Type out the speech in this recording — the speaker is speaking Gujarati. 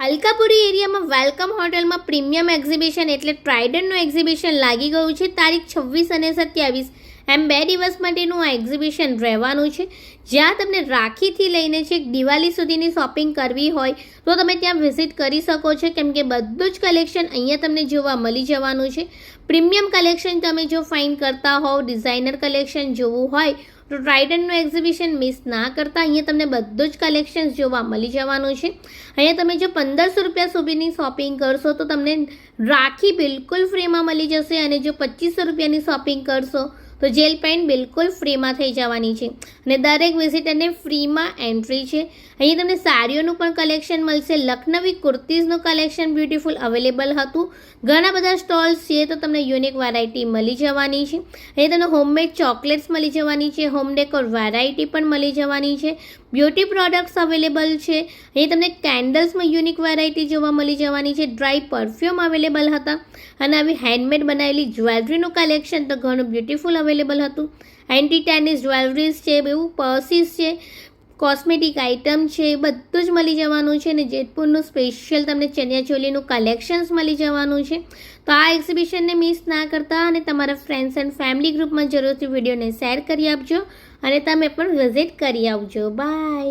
અલકાપુરી એરિયામાં વેલકમ હોટલમાં પ્રીમિયમ એક્ઝિબિશન એટલે ટ્રાઇડન્ટનું એક્ઝિબિશન લાગી ગયું છે. તારીખ 26 અને 27 એમ 2 દિવસ માટેનું આ એક્ઝિબિશન રહેવાનું છે, જ્યાં તમને રાખીથી લઈને છેક દિવાળી સુધીની શોપિંગ કરવી હોય તો તમે ત્યાં વિઝિટ કરી શકો છો, કેમ કે બધું જ કલેક્શન અહીંયા તમને જોવા મળી જવાનું છે. પ્રીમિયમ કલેક્શન તમે જો ફાઇન કરતા હોવ, ડિઝાઇનર કલેક્શન જોવું હોય તો ટ્રાઇડન્ટનું એક્ઝિબિશન મિસ ના કરતા. અહીંયા તમને બધું જ કલેક્શન્સ જોવા મળી જવાનું છે. અહીંયા તમે જો 1500 રૂપિયા સુધીની શોપિંગ કરશો તો તમને રાખી બિલકુલ ફ્રીમાં મળી જશે, અને જો 2500 રૂપિયાની શોપિંગ કરશો તો જેલ પેન્ટ બિલકુલ ફ્રીમાં થઈ જવાની છે, અને દરેક વિઝિટરને ફ્રીમાં એન્ટ્રી છે. અહીં તમને સાડીઓનું પણ કલેક્શન મળશે. લખનવી કુર્તીઝનું કલેક્શન બ્યુટીફુલ અવેલેબલ હતું. ઘણા બધા સ્ટોલ્સ છે તો તમને યુનિક વેરાયટી મળી જવાની છે. અહીં તમને હોમમેડ ચોકલેટ્સ મળી જવાની છે, હોમ ડેકોર વેરાયટી પણ મળી જવાની છે, બ્યુટી પ્રોડક્ટ્સ અવેલેબલ છે. અહીં તમને કેન્ડલ્સમાં યુનિક વેરાયટી જોવા મળી જવાની છે, ડ્રાય પરફ્યુમ અવેલેબલ હતા, અને આવી હેન્ડમેડ બનાવેલી જ્વેલરીનું કલેક્શન તો ઘણું બ્યુટીફુલ અવેલેબલ હતું. એન્ટી ટેનિસ જ્વેલરીઝ છે, એવું પર્સીસ છે, કોસ્મેટિક આઇટમ છે, બધું જ મળી જવાનું છે. અને જેતપુરનું સ્પેશિયલ તમને ચણિયાચોલીનું કલેક્શન્સ મળી જવાનું છે. તો આ એક્ઝિબિશનને મિસ ના કરતા, અને તમારા ફ્રેન્ડ્સ એન્ડ ફેમિલી ગ્રુપમાં જરૂરથી વિડીયોને શેર કરી આપજો, અને તમે પણ વિઝિટ કરી આવજો. બાય.